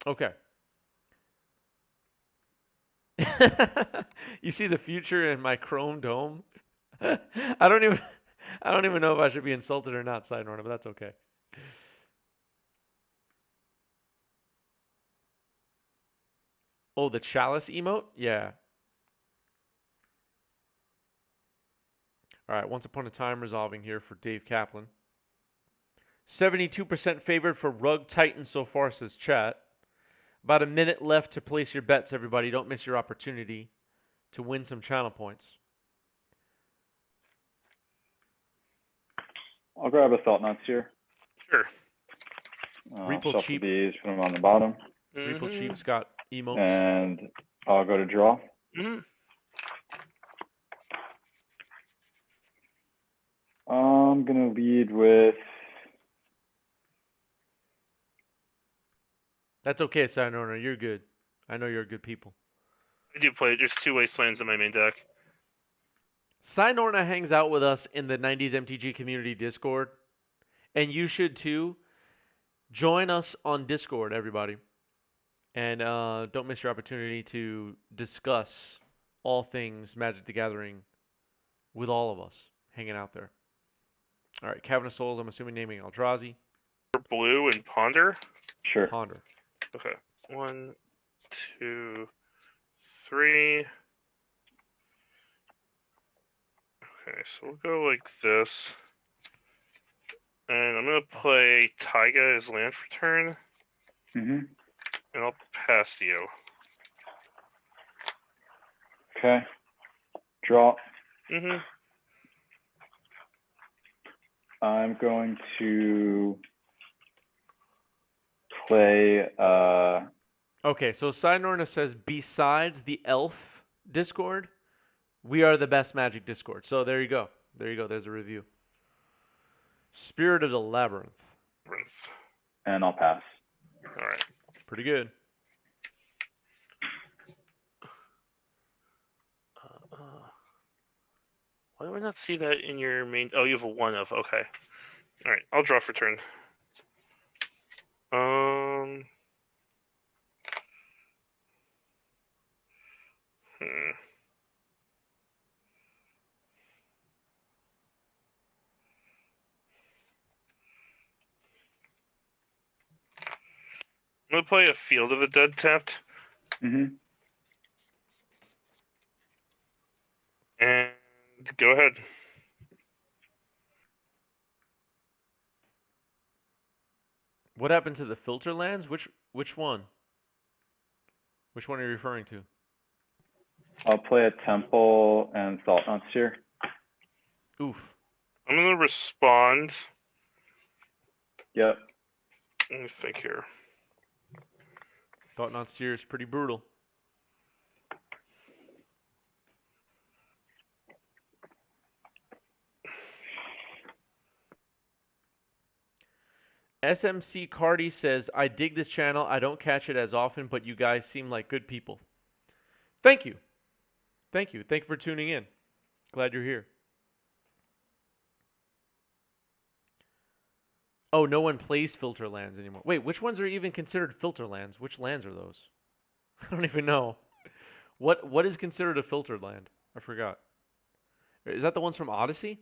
Okay. You see the future in my chrome dome? I don't even I don't even know if I should be insulted or not, Side Norna, but that's okay. Oh, the chalice emote? Yeah. All right, once upon a time resolving here for Dave Kaplan. 72% favored for Rug Titan so far, says chat. About a minute left to place your bets, everybody. Don't miss your opportunity to win some channel points. I'll grab a Thought Nuts here. Sure. Repo Shuffle Cheap. these, put them on the bottom. Repo Cheap's got emotes. And I'll go to draw. I'm going to lead with... That's okay, Side Norna. You're good. I know you're good people. I do play. There's 2 Wastelands in my main deck. Side Norna hangs out with us in the 90s MTG community Discord, and you should too. Join us on Discord, everybody. And don't miss your opportunity to discuss all things Magic the Gathering with all of us hanging out there. All right, Cavern of Souls, I'm assuming naming Eldrazi. Blue and Ponder? Sure. Ponder. Okay. 1, 2, 3. Okay, so we'll go like this. And I'm going to play Taiga as land for turn. Mm-hmm. And I'll pass to you. Okay. Draw. Mm-hmm. I'm going to play... Okay, so Side Norna says, besides the Elf Discord, we are the best Magic Discord. So there you go. There you go. There's a review. Spirit of the Labyrinth. And I'll pass. All right. Pretty good. Why do I not see that in your main... Oh, you have a 1 of. Okay. All right. I'll draw for turn. I'm going to play a Field of the Dead tapped. Mm-hmm. And go ahead. What happened to the filter lands? Which one? Which one are you referring to? I'll play a Temple and Thought Nuts here. Oof. I'm going to respond. Yep. Let me think here. Thought Not Seer is pretty brutal. SMC Cardi says, I dig this channel. I don't catch it as often, but you guys seem like good people. Thank you. Thank you. Thank you for tuning in. Glad you're here. Oh, no one plays filter lands anymore. Wait, which ones are even considered filter lands? Which lands are those? I don't even know. What is considered a filtered land? I forgot. Is that the ones from Odyssey?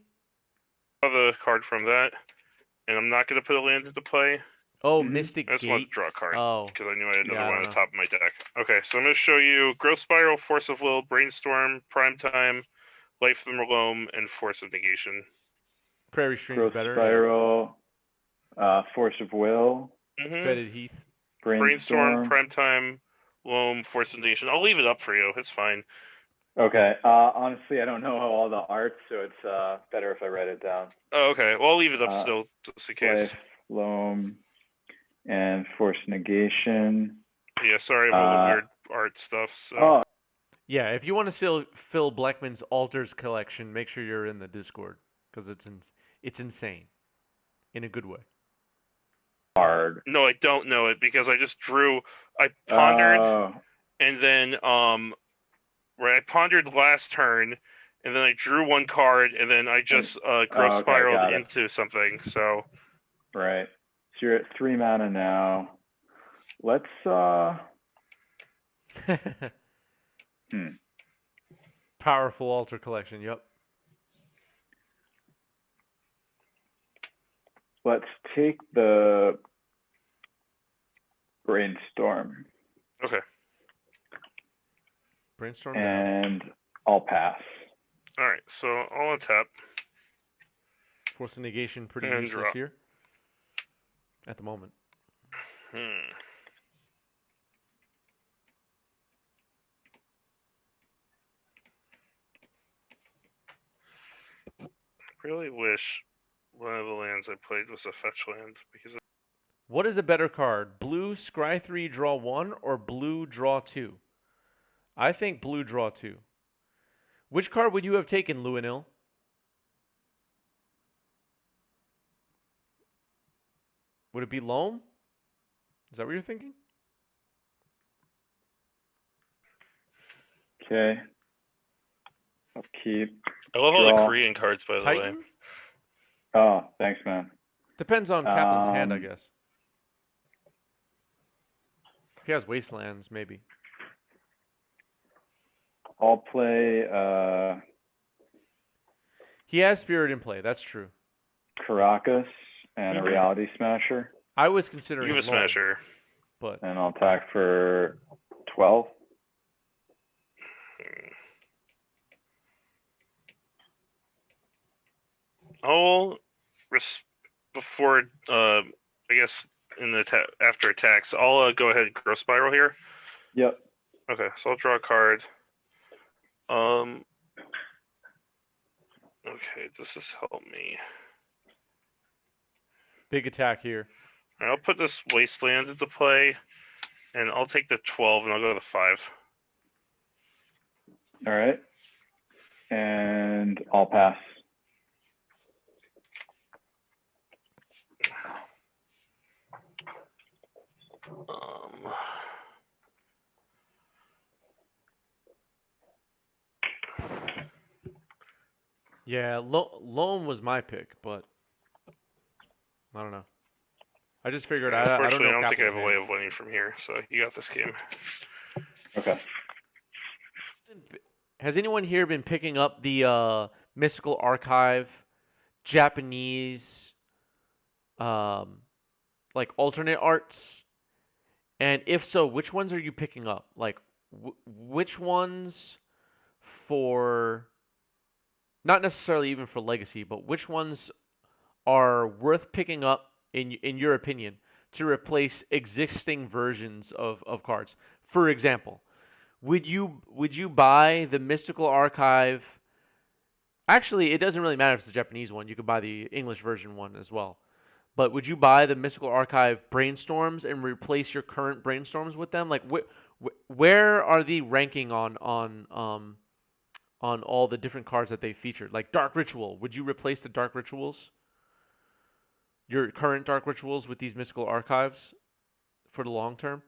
I have a card from that, and I'm not going to put a land into play. Oh, Mystic I just Gate. wanted to draw a card because I knew I had another one on the know. top of my deck. Okay, so I'm going to show you Growth Spiral, Force of Will, Brainstorm, Primetime, Life of the Loam, and Force of Negation. Prairie Stream's Growth better. Spiral, Force of Will, Fetid Heath. Brainstorm, Primetime, Loam, Force of Negation. I'll leave it up for you. It's fine. Okay. Honestly, I don't know all the art, so it's better if I write it down. Oh, okay. Well, I'll leave it up still, just in case. Life, Loam, and Force Negation. Yeah, sorry about all the weird art stuff. So. Yeah, if you want to see Phil Blackman's Altars collection, make sure you're in the Discord because it's insane, in a good way. Hard. No, I don't know it because I just drew. I pondered, and then I pondered last turn, and then I drew one card, and then I just growth spiraled into something. So. Right. So you're at 3 mana now. Let's Powerful altar collection. Yep. let's take the brainstorm. Okay. Brainstorm and I'll pass. All right, so I'll untap. Force of negation pretty And useless drop. here at the moment. Really wish one of the lands I played was a fetch land because What is a better card? Blue scry 3 draw 1 or blue draw 2? I think blue draw 2. Which card would you have taken, Luanil? Would it be Loam? Is that what you're thinking? Okay. I'll keep. I love all the Korean cards, by the way. Titan? Oh, thanks, man. Depends on Kaplan's hand, I guess. If he has Wastelands, maybe. I'll play He has Spirit in play, that's true. Caracas and a Reality Smasher. I was considering You have a Loam, Smasher. but And I'll attack for 12. I'll before I guess in the after attacks, I'll go ahead and Growth Spiral here. Yep. Okay, so I'll draw a card. Okay, does this help me? big attack here. All right, I'll put this Wasteland into play, and I'll take the 12, and I'll go to the 5. All right. And I'll pass. Yeah, Loam was my pick, but I don't know. I just figured I don't Unfortunately, know. I don't think I have Kaplan's a way hands. of winning from here, so you got this game. Okay. Has anyone here been picking up the Mystical Archive Japanese like alternate arts? And if so, which ones are you picking up? Like which ones for not necessarily even for Legacy, but which ones are worth picking up in your opinion to replace existing versions of cards? For example, would you buy the Mystical Archive? Actually, it doesn't really matter if it's the Japanese one. You could buy the English version one as well. But would you buy the Mystical Archive Brainstorms and replace your current Brainstorms with them? Like, where are the ranking on all the different cards that they featured? Like Dark Ritual, would you replace the Dark Rituals, your current Dark Rituals, with these Mystical Archives for the long term?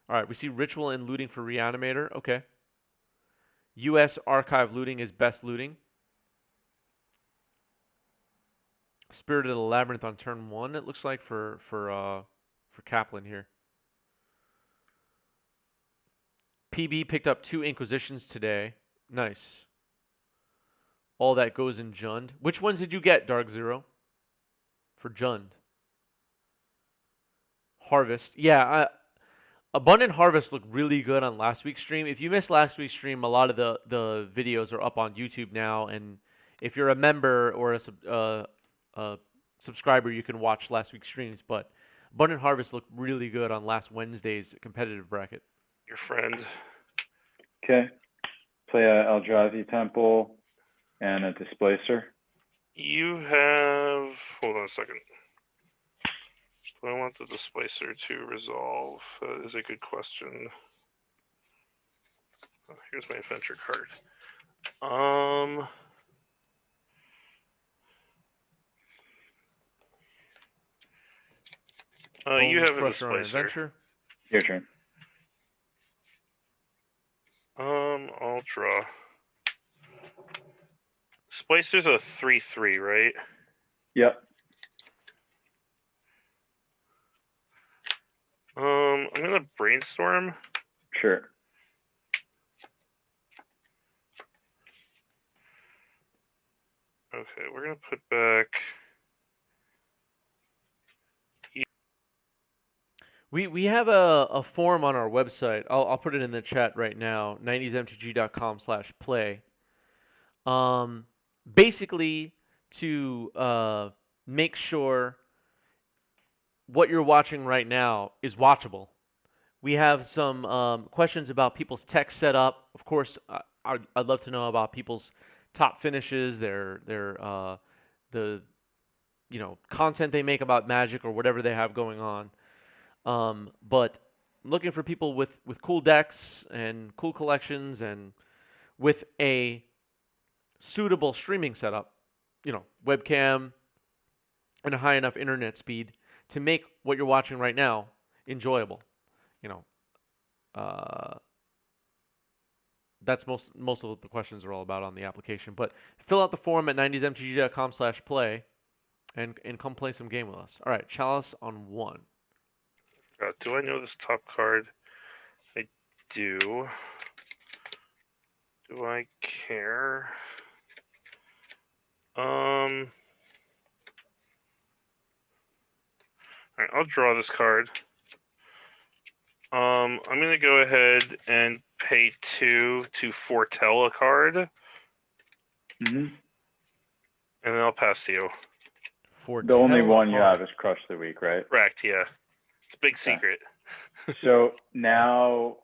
All right, we see Ritual and Looting for Reanimator. Okay. U.S. Archive Looting is best looting. Spirit of the Labyrinth on turn 1, it looks like, for Kaplan here. PB picked up 2 Inquisitions today. Nice. All that goes in Jund. Which ones did you get, Dark Zero? For Jund. Harvest. Yeah, Abundant Harvest looked really good on last week's stream. If you missed last week's stream, a lot of the videos are up on YouTube now. And if you're a member or a subscriber, you can watch last week's streams. But Abundant Harvest looked really good on last Wednesday's competitive bracket. Your friend. Okay. Play a Eldrazi Temple and a Displacer. You have. Hold on a second. Do I want the Displacer to resolve? That is a good question. Oh, here's my adventure card. You have a Displacer. Your turn. I'll draw. Displacer's a 3/3, right? Yep. I'm gonna brainstorm. Sure. Okay, we're gonna put back. We have a form on our website. I'll put it in the chat right now. 90smtg.com/play. Um, basically to make sure what you're watching right now is watchable. We have some questions about people's tech setup. Of course, I'd love to know about people's top finishes, their the content they make about Magic or whatever they have going on. But I'm looking for people with cool decks and cool collections and with a suitable streaming setup, webcam and a high enough internet speed to make what you're watching right now enjoyable. You know, uh, that's most of what the questions are all about on the application. But fill out the form at 90smtg.com/play and come play some game with us. All right, Chalice on 1. Do I know this top card? I do. Do I care? Alright, I'll draw this card. I'm gonna go ahead and pay 2 to foretell a card. Mm-hmm. And then I'll pass to you. The only one you have is Crush the Weak, right? Correct, yeah. It's a big secret. So now,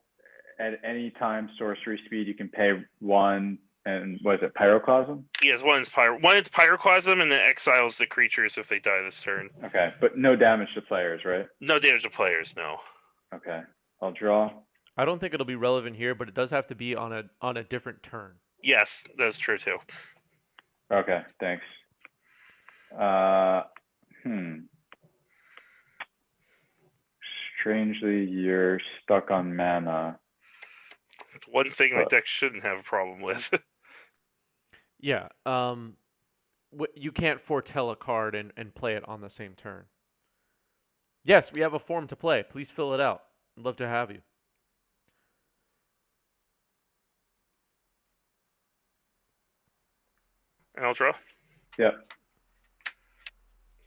at any time, sorcery speed, you can pay 1, and what is it, Pyroclasm? Yes, one is Pyroclasm, and then exiles the creatures if they die this turn. Okay, but no damage to players, right? No damage to players, no. Okay, I'll draw. I don't think it'll be relevant here, but it does have to be on a different turn. Yes, that's true too. Okay, thanks. Strangely, you're stuck on mana. One thing my deck shouldn't have a problem with. Yeah. You can't foretell a card and play it on the same turn. Yes, we have a form to play. Please fill it out. I'd love to have you. And I'll draw? Yep.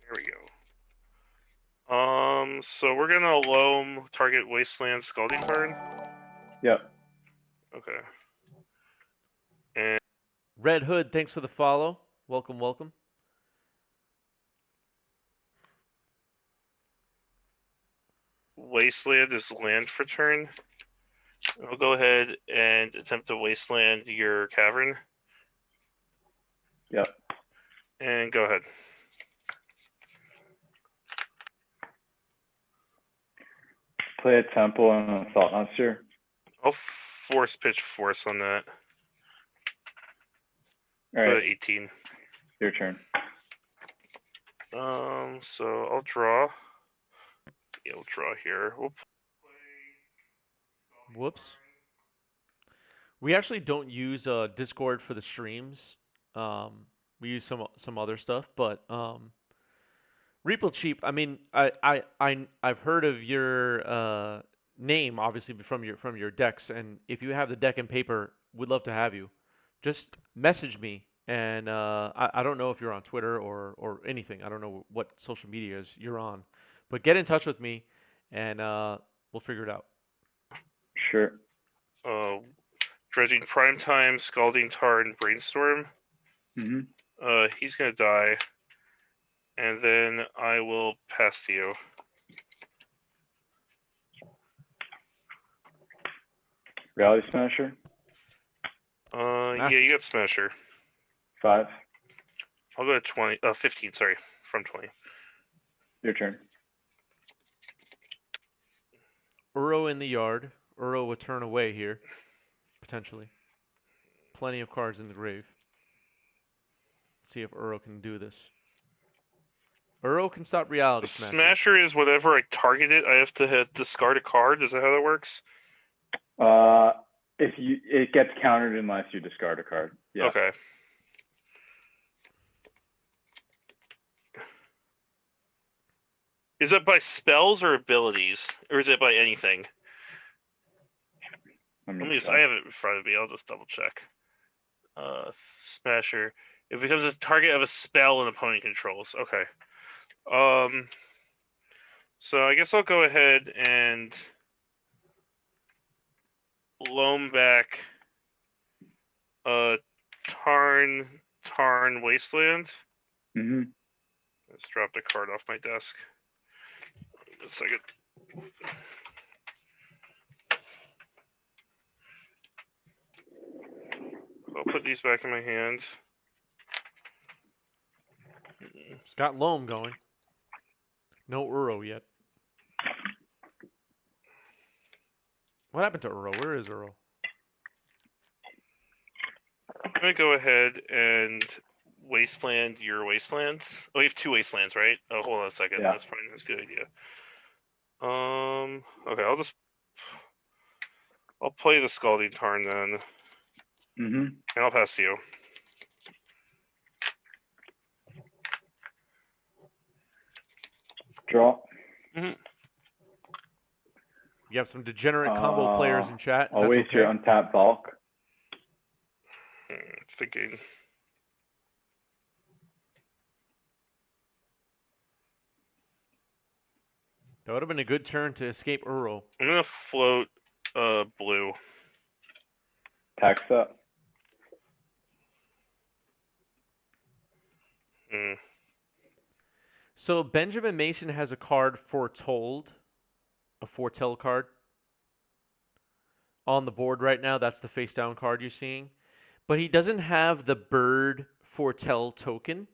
Here we go. So we're gonna loam target Wasteland Scalding Tarn? Yep. Okay. And Red Hood, thanks for the follow. Welcome, welcome. Wasteland is land for turn. I'll go ahead and attempt to Wasteland your cavern. Yep. And go ahead. Play a Temple and a Thought Monster. I'll force pitch force on that. All right. 18. Your turn. So I'll draw. Yeah, we'll draw here. We'll play. Whoops. We actually don't use Discord for the streams. We use some other stuff, but Reaple Cheap. I mean, I've heard of your name obviously from your decks, and if you have the deck and paper, we'd love to have you. Just message me, and I don't know if you're on Twitter or anything. I don't know what social medias you're on, but get in touch with me, and we'll figure it out. Sure. Dredging Primetime, Scalding Tarn, Brainstorm. Mm-hmm. He's gonna die, and then I will pass to you. Reality Smasher. Yeah, you got Smasher. 5. I'll go to 20. 15. Sorry, from 20. Your turn. Uro in the yard. Uro a turn away here, potentially. Plenty of cards in the grave. Let's see if Uro can do this. Uro can stop Reality Smasher. Smasher is whatever I target it, I have to discard a card. Is that how that works? If it gets countered unless you discard a card. Yeah. Okay. Is it by spells or abilities, or is it by anything? I have it in front of me. I'll just double check. Smasher. It becomes a target of a spell an opponent controls. Okay. So I guess I'll go ahead and loam back Tarn Wasteland. Mm-hmm. Let's drop the card off my desk. A second. I'll put these back in my hand. It's got Loam going. No Uro yet. What happened to Uro? Where is Uro? I'm gonna go ahead and Wasteland your Wasteland. Oh, we have 2 Wastelands, right? Oh, hold on a second. Yeah. That's fine. That's a good idea. Okay, I'll play the Scalding Tarn then. Mm-hmm. And I'll pass to you. Draw. You have some degenerate combo players in chat. I'll waste your untapped Valk. Thinking. That would have been a good turn to escape Uro. I'm gonna float blue. Tax up. So Benjamin Mason has a card Foretold, a Foretell card on the board right now. That's the face down card you're seeing. But he doesn't have the Bird Foretell token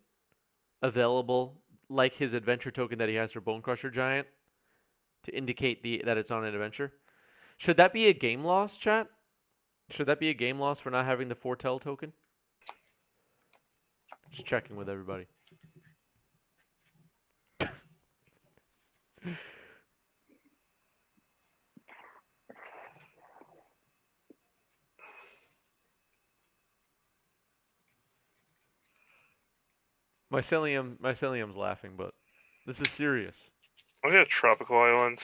available like his adventure token that he has for Bone Crusher Giant to indicate that it's on an adventure. Should that be a game loss, chat? Should that be a game loss for not having the Foretell token? Just checking with everybody. Mycelium's laughing, but this is serious. I'll get a Tropical Island.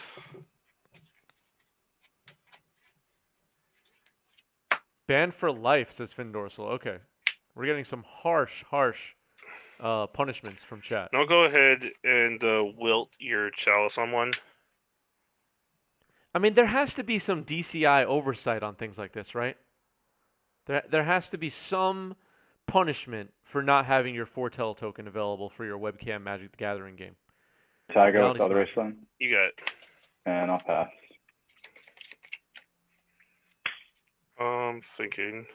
Banned for life, says Finn Dorsal. Okay. We're getting some harsh punishments from chat. I'll go ahead and wilt your Chalice on one. I mean, there has to be some DCI oversight on things like this, right? There has to be some punishment for not having your Foretell token available for your webcam Magic the Gathering game. Tiger with the other Wasteland. You got it. And I'll pass. Thinking.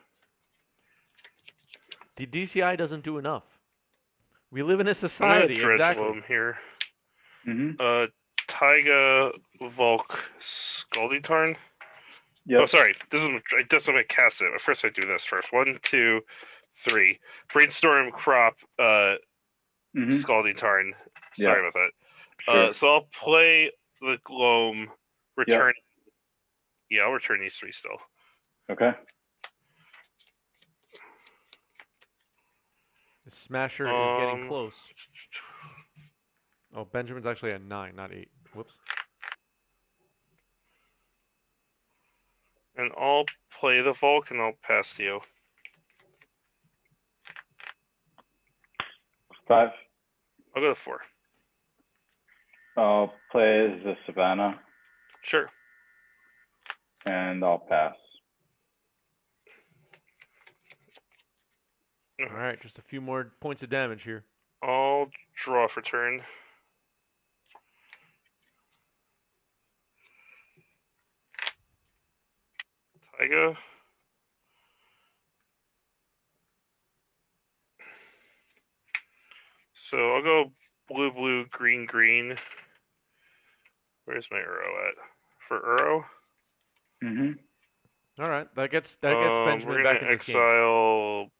The DCI doesn't do enough. We live in a society, exactly. Here. Mm-hmm. Taiga Volk Scalding Tarn. Yep. Oh, sorry. This is I'm gonna cast it. First, I do this first. 1, 2, 3. Brainstorm Crop. Scalding Tarn. Sorry about that. Sure. So I'll play the Gloam. Return. Yep. Yeah, I'll return these 3 still. Okay. The Smasher is getting close. Oh, Benjamin's actually at 9, not 8. Whoops. And I'll play the Volk, and I'll pass to you. 5. I'll go to 4. I'll play the Savannah. Sure. And I'll pass. All right, just a few more points of damage here. I'll draw for turn. Taiga. So I'll go blue, blue, green, green. Where's my Uro at? For Uro? Mm-hmm. All right, that gets Benjamin back in this game. Exile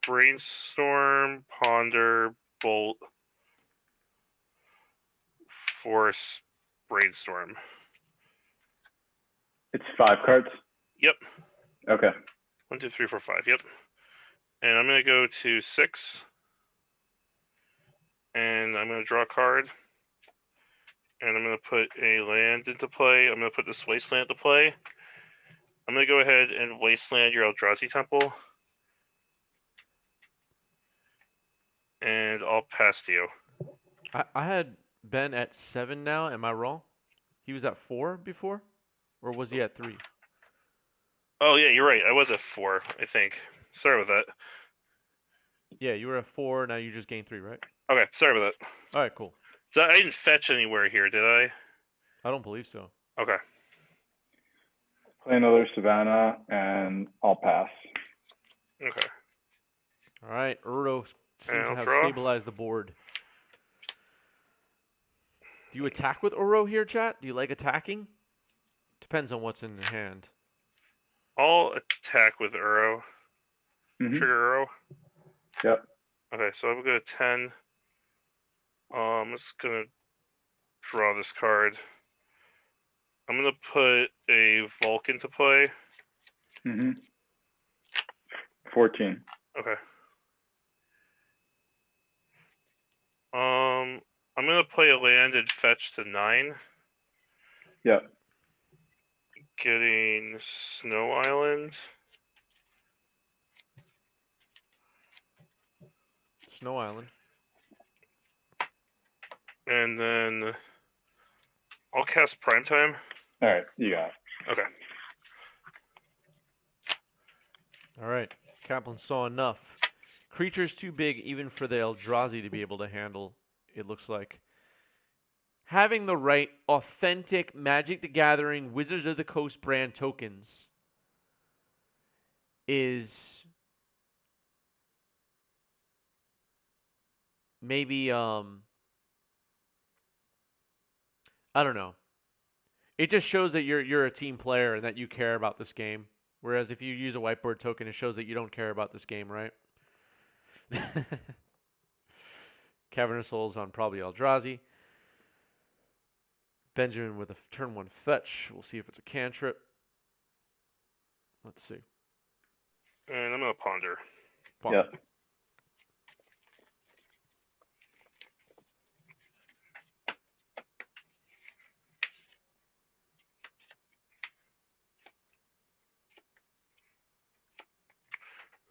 Brainstorm, Ponder, Bolt, Force, Brainstorm. It's 5 cards? Yep. Okay. 1, 2, 3, 4, 5. Yep. And I'm going to go to 6. And I'm going to draw a card. And I'm going to put a land into play. I'm going to put this Wasteland into play. I'm going to go ahead and Wasteland your Eldrazi Temple. And I'll pass to you. I had Ben at 7 now. Am I wrong? He was at 4 before? Or was he at 3? Oh, yeah, you're right. I was at 4, I think. Sorry about that. Yeah, you were at 4. Now you just gained 3, right? Okay, sorry about that. All right, cool. So I didn't fetch anywhere here, did I? I don't believe so. Okay. Play another Savannah, and I'll pass. Okay. All right, Uro seems to I'll have draw. stabilized the board. Do you attack with Uro here, chat? Do you like attacking? Depends on what's in the hand. I'll attack with Uro. Mm-hmm. Trigger Uro. Yep. Okay, so I'm going to 10. I'm just going to draw this card. I'm going to put a Vulcan to play. Mm-hmm. 14. Okay. I'm going to play a land and fetch to 9. Yep. Getting Snow Island. Snow Island. And then I'll cast Primetime. All right, you got it. Okay. All right, Kaplan saw enough. Creature's too big even for the Eldrazi to be able to handle, it looks like. Having the right authentic Magic the Gathering Wizards of the Coast brand tokens is maybe I don't know. It just shows that you're a team player and that you care about this game. Whereas if you use a whiteboard token, it shows that you don't care about this game, right? Cavernous Souls on probably Eldrazi. Benjamin with a turn 1 fetch. We'll see if it's a cantrip. Let's see. And I'm going to Ponder. Yep.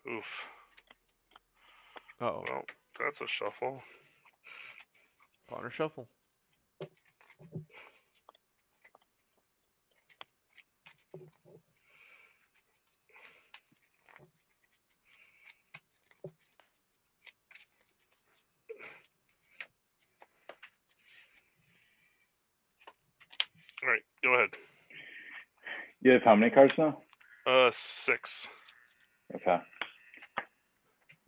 Oof. Uh-oh. Well, that's a shuffle. Ponder shuffle. All right, go ahead. You have how many cards now? 6. Okay.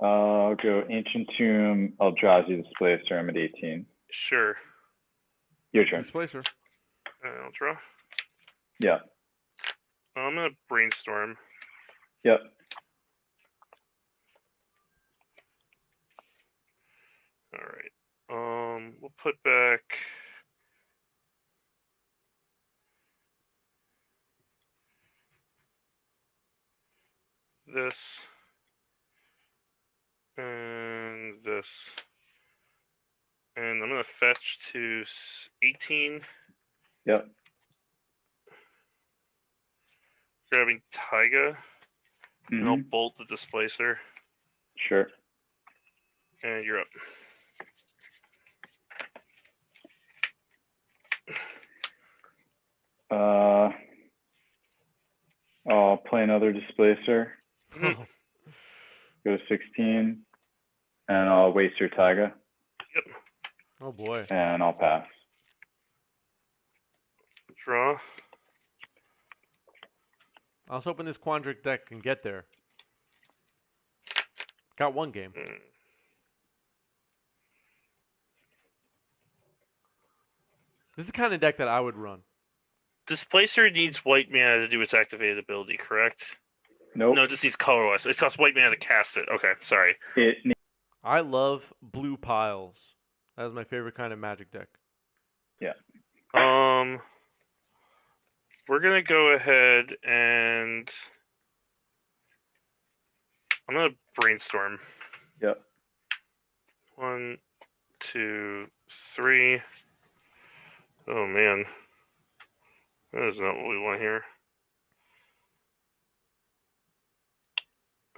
I'll go Ancient Tomb, Eldrazi Displacer. I'm at 18. Sure. Your turn. Displacer. And I'll draw. Yeah. I'm going to Brainstorm. Yep. All right. We'll put back this and this. And I'm going to fetch to 18. Yep. Grabbing Taiga. And I'll Mm-hmm. bolt the Displacer. Sure. And you're up. I'll play another Displacer. Oh. Go to 16. And I'll waste your Taiga. Yep. Oh boy. And I'll pass. Draw. I was hoping this Quandric deck can get there. Got one game. This is the kind of deck that I would run. Displacer needs white mana to do its activated ability, correct? Nope. No, it just needs colorless. It costs white mana to cast it. Okay, sorry. I love blue piles. That is my favorite kind of Magic deck. Yeah. We're gonna go ahead and I'm gonna Brainstorm. Yep. 1, 2, 3. Oh man, that is not what we want here.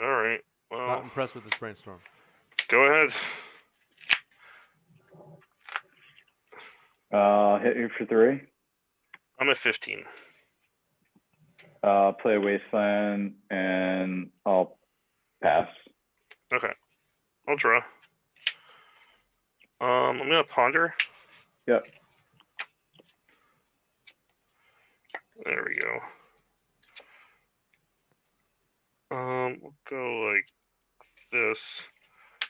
All right. Well, Not impressed with this brainstorm. go ahead. Hit you for 3. I'm at 15. Play Wasteland, and I'll pass. Okay. I'll draw. I'm gonna ponder. Yep. There we go. We'll go like this.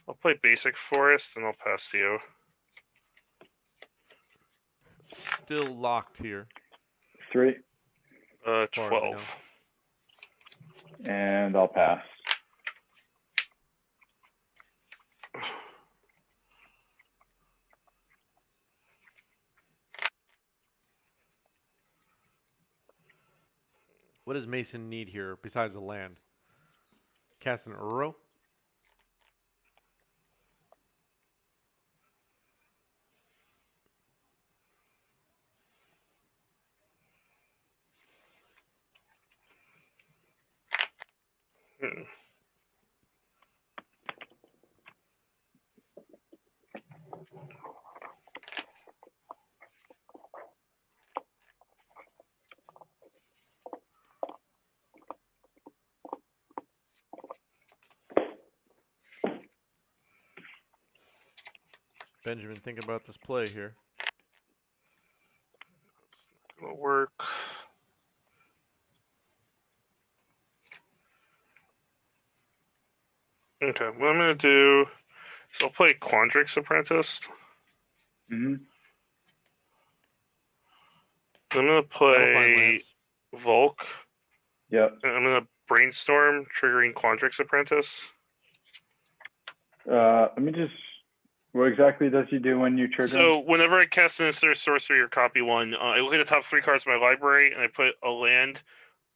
I'll play basic forest and I'll pass to you. Still locked here. 3. 12. And I'll pass. What does Mason need here besides the land? Cast an Uro? Hmm. Benjamin, think about this play here. It'll work. Okay, what I'm gonna do is I'll play Quandrix Apprentice. Mm-hmm. I'm gonna That'll find play lands. Volk. Yep. And I'm gonna brainstorm, triggering Quandrix Apprentice. Let me just. What exactly does he do when you trigger? So whenever I cast an instant sorcery or copy one, I look at the top 3 cards of my library and I put a land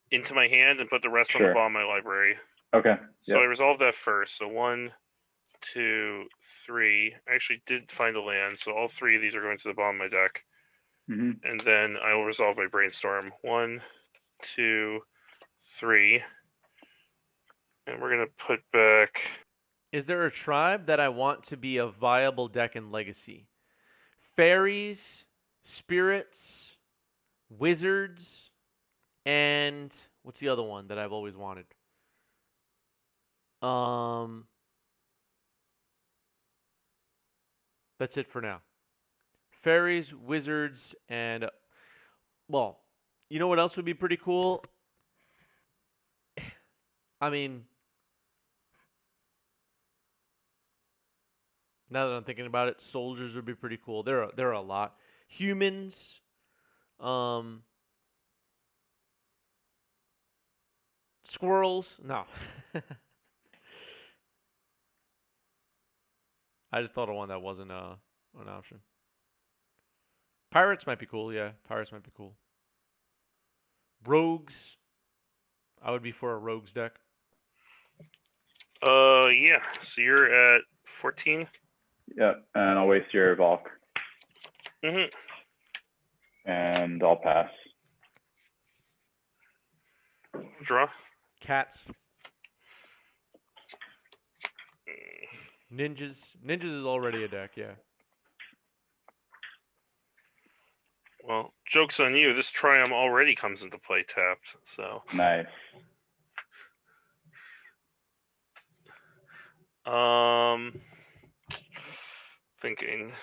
into my hand and put the rest on the bottom of my library. Okay. So I resolved that first. So 1, 2, 3. I actually did find a land, so all 3 of these are going to the bottom of my deck. Mm-hmm. And then I will resolve my brainstorm. 1, 2, 3. And we're gonna put back. Is there a tribe that I want to be a viable deck in Legacy? Fairies, spirits, wizards, and what's the other one that I've always wanted? That's it for now. Fairies, wizards, and well, you know what else would be pretty cool? I mean, now that I'm thinking about it, soldiers would be pretty cool. There are a lot. Humans, squirrels. No. I just thought of one that wasn't an option. Pirates might be cool. Yeah, pirates might be cool. Rogues. I would be for a rogues deck. Yeah. So you're at 14. Yep. And I'll waste your Volk. Mm-hmm. And I'll pass. Draw. Cats. Ninjas. Ninjas is already a deck, yeah. Well, joke's on you. This Triumph already comes into play tapped, so. Nice. Thinking.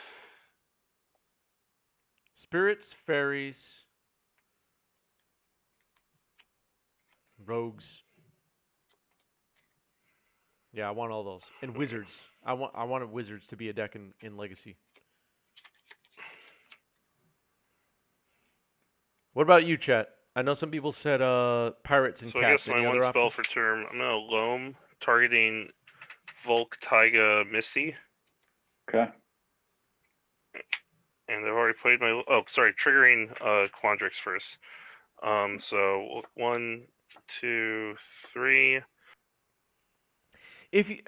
Spirits, fairies, rogues. Yeah, I want all those. And wizards. I wanted wizards to be a deck in Legacy. What about you, Chet? I know some people said pirates and So cats. I guess Any my other one spell options? for turn, I'm gonna Loam, targeting Volk, Taiga, Misty. Okay. And I've already played my. Oh, sorry, triggering Quandrix first. So 1, 2, 3. If you,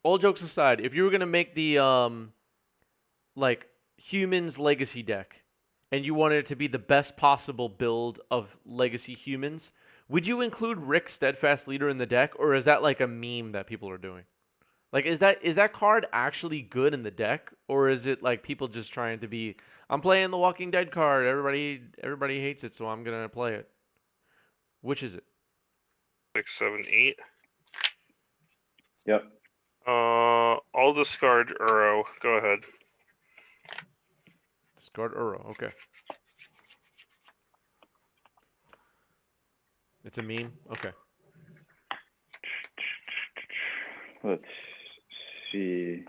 all jokes aside, if you were gonna make the like humans legacy deck, and you wanted it to be the best possible build of Legacy Humans, would you include Rick Steadfast Leader in the deck, or is that like a meme that people are doing? Like, is that card actually good in the deck, or is it like people just trying to be? I'm playing the Walking Dead card. Everybody hates it, so I'm gonna play it. Which is it? 6, 7, 8. Yep. I'll discard Uro. Go ahead. Discard Uro. Okay. It's a meme. Okay. Let's see.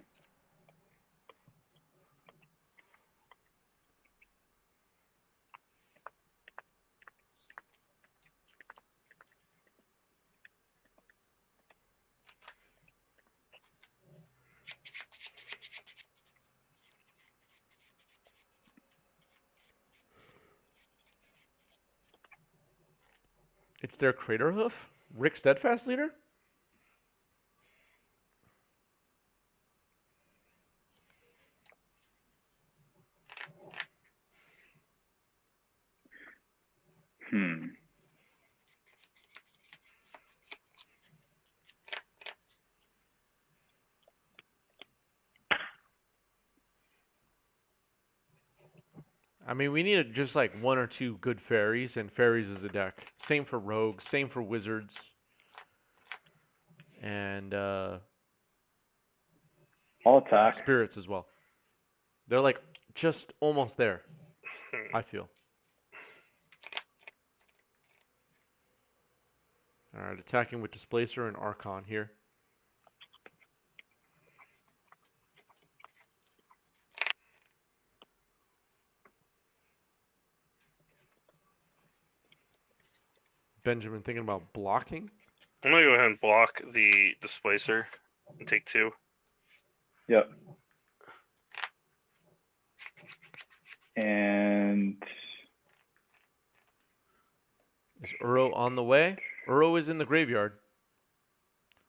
It's their Crater Hoof? Rick Steadfast Leader? I mean, we need just like one or two good fairies, and fairies is the deck. Same for rogues, same for wizards. And I'll attack. spirits as well. They're like just almost there, I feel. All right, attacking with Displacer and Archon here. Benjamin thinking about blocking. I'm gonna go ahead and block the Displacer and take 2. Yep. And Is Uro on the way? Uro is in the graveyard.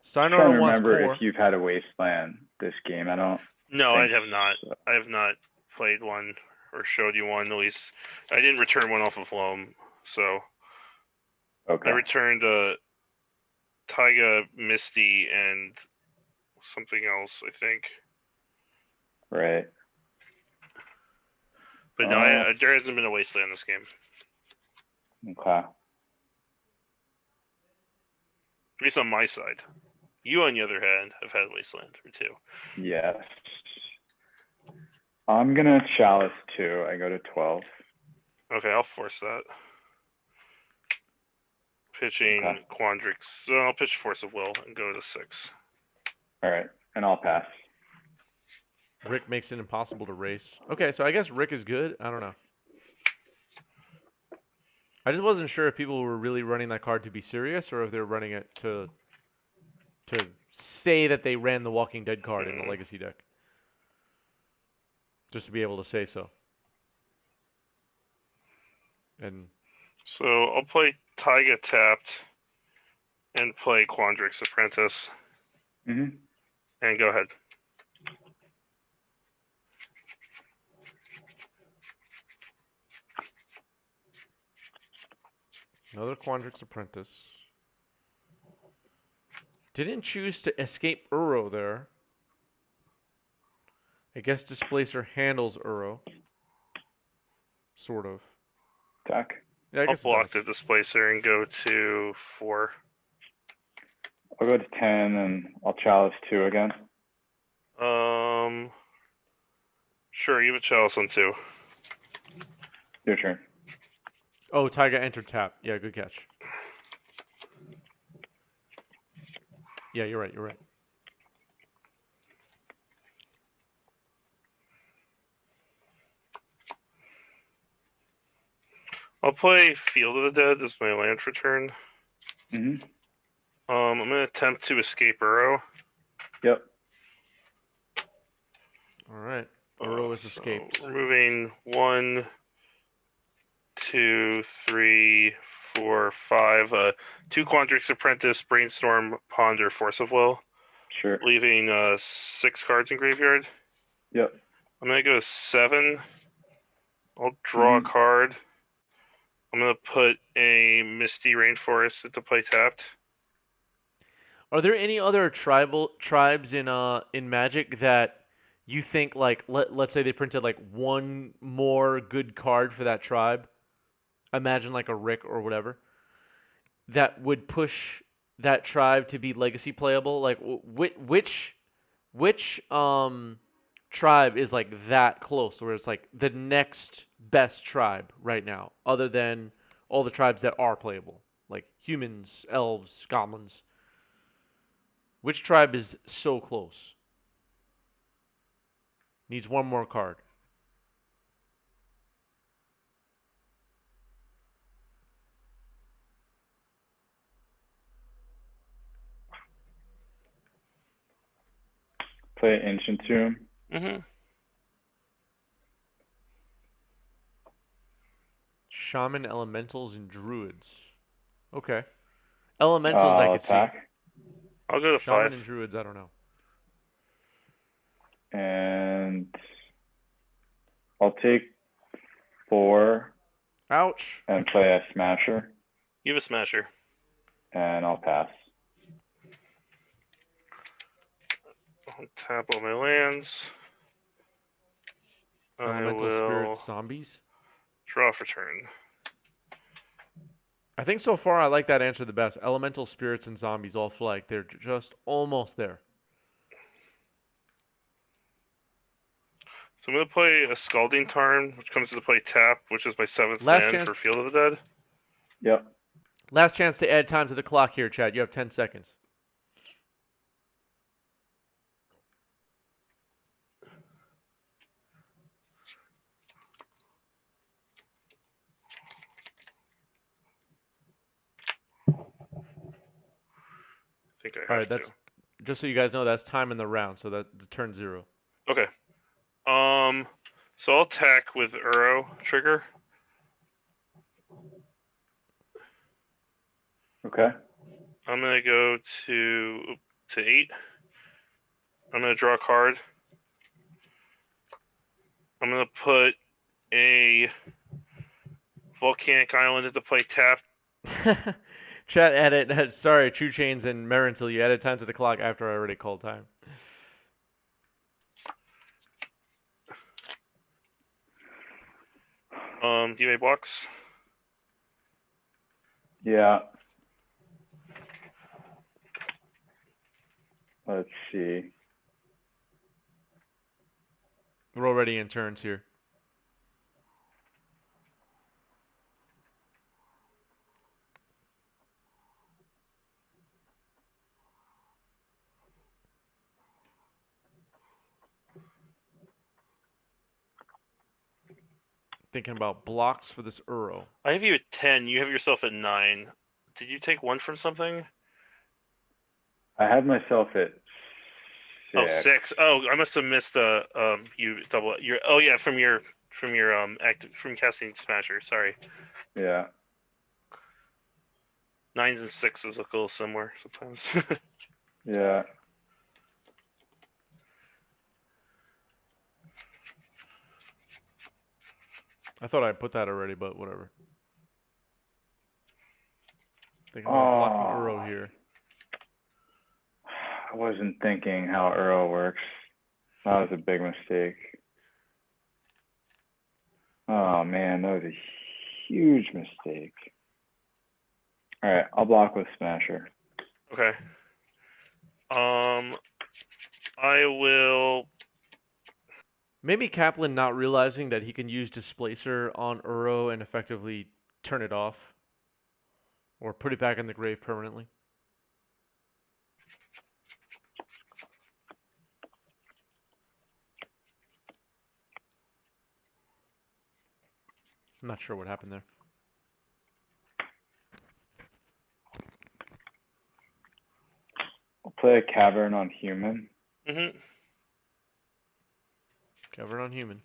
Sign trying to Uro wants remember core. if you've had a wasteland this game. I don't. No, I think have not. so. I have not played one or showed you one. At least I didn't return one off of Loam, so Okay. I returned Taiga, Misty, and something else, I think. Right. But no, there hasn't been a wasteland this game. Okay. At least on my side. You, on the other hand, have had wasteland or 2. Yes. I'm gonna chalice 2. I go to 12. Okay, I'll force that. Pitching Okay. Quandrix. So I'll pitch Force of Will and go to 6. All right, and I'll pass. Rick makes it impossible to race. Okay, so I guess Rick is good. I don't know. I just wasn't sure if people were really running that card to be serious, or if they're running it to say that they ran the Walking Dead card in the Legacy deck. Just to be able to say so. And So I'll play Taiga tapped and play Quandrix Apprentice. Mm-hmm. And go ahead. another Quandrix Apprentice. Didn't choose to escape Uro there. I guess Displacer handles Uro. Sort of. Attack. Yeah, I I'll guess it block does. the Displacer and go to 4. I'll go to 10 and I'll chalice 2 again. Sure, you have a Chalice on 2. Your turn. Oh, Taiga entered tap. Yeah, good catch. Yeah, you're right. You're right. I'll play Field of the Dead as my land return. Mm-hmm. I'm going to attempt to escape Uro. Yep. All right. Uro is escaped. Removing 1, 2, 3, 4, 5. 2 Quandrix Apprentice, Brainstorm, Ponder, Force of Will. Sure. Leaving 6 cards in graveyard. Yep. I'm going to go 7. I'll draw a card. I'm gonna put a Misty Rainforest into play tapped. Are there any other tribes in Magic that you think like let's say they printed like one more good card for that tribe? Imagine like a Rick or whatever that would push that tribe to be legacy playable. Like which tribe is like that close where it's like the next best tribe right now, other than all the tribes that are playable, like humans, elves, goblins. Which tribe is so close? Needs one more card. Play Ancient Tomb. Mm-hmm. Shaman, elementals, and druids. Okay. Elementals I could attack. see. I'll go to Shaman 5. and druids, I don't know. And I'll take 4. Ouch. And play a Smasher. You have a Smasher. And I'll pass. I'll tap all my lands. Elemental spirits, zombies. Draw for turn. I think so far I like that answer the best. Elemental spirits and zombies all flag. They're just almost there. So I'm going to play a Scalding Tarn, which comes into play tap, which is my 7th Last land chance. for Field of the Dead. Yep. Last chance to add time to the clock here, Chad. You have 10 seconds. I think I have All right, that's to. just so you guys know, that's time in the round, so that the turn 0. Okay. So I'll attack with Uro trigger. Okay. I'm gonna go to 8. I'm gonna draw a card. I'm gonna put a Volcanic Island into play tap. Chat added, sorry, True Chains and Marintil, you added time to the clock after I already called time. Do you have blocks? Yeah. Let's see. We're already in turns here. Thinking about blocks for this Uro. I have you at 10. You have yourself at 9. Did you take 1 from something? I had myself at 6. Oh, 6. Oh, I must have missed the you double your. Oh yeah, from your from casting Smasher. Sorry. Yeah. 9s and 6s look a little similar sometimes. Yeah. I thought I put that already, but whatever. Thinking about blocking Uro here. I wasn't thinking how Uro works. That was a big mistake. Oh man, that was a huge mistake. All right, I'll block with Smasher. Okay. I will. Maybe Kaplan not realizing that he can use Displacer on Uro and effectively turn it off. Or put it back in the grave permanently. I'm not sure what happened there. I'll play a Cavern on Human. Mm-hmm. Cavern on Human.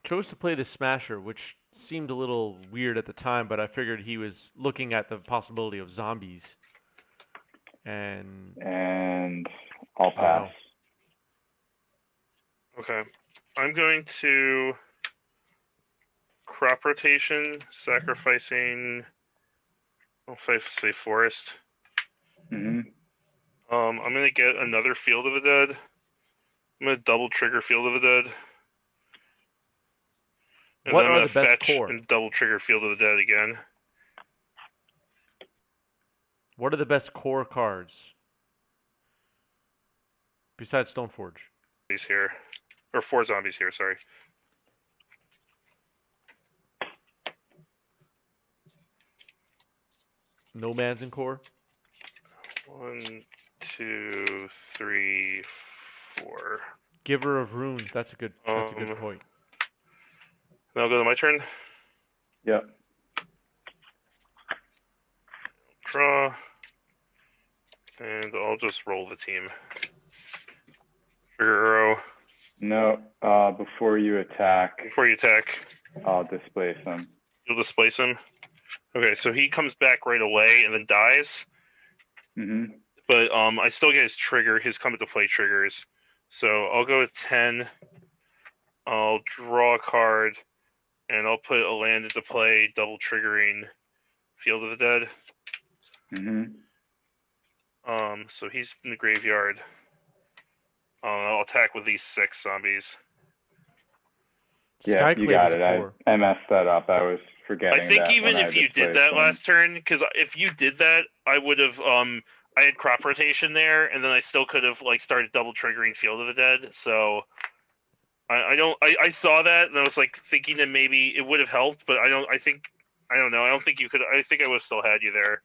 Chose to play the Smasher, which seemed a little weird at the time, but I figured he was looking at the possibility of zombies. And I'll pass. Okay. I'm going to crop rotation, sacrificing. If I say forest. Mm-hmm. I'm gonna get another Field of the Dead. I'm gonna double trigger Field of the Dead. And what then I'm are gonna the best fetch core? and double trigger Field of the Dead again. What are the best core cards besides Stoneforge? These here, or 4 zombies here. Sorry. Nomads in core. 1, 2, 3, 4. Giver of Runes. That's a good point. Then I'll go to my turn. Yep. Draw. And I'll just roll the team. Trigger arrow. No, before you attack, I'll displace him. You'll displace him? Okay, so he comes back right away and then dies. Mm-hmm. But I still get his trigger, his come into play triggers. So I'll go with 10. I'll draw a card, and I'll put a land into play, double triggering Field of the Dead. Mm-hmm. So he's in the graveyard. I'll attack with these 6 zombies. Yeah, you got it. I messed that up. I was forgetting. I think even if you did that last turn, because if you did that, I would have. I had crop rotation there, and then I still could have like started double triggering Field of the Dead. So I saw that, and I was like thinking that maybe it would have helped, but I don't. I don't know. I don't think you could. I think I would have still had you there.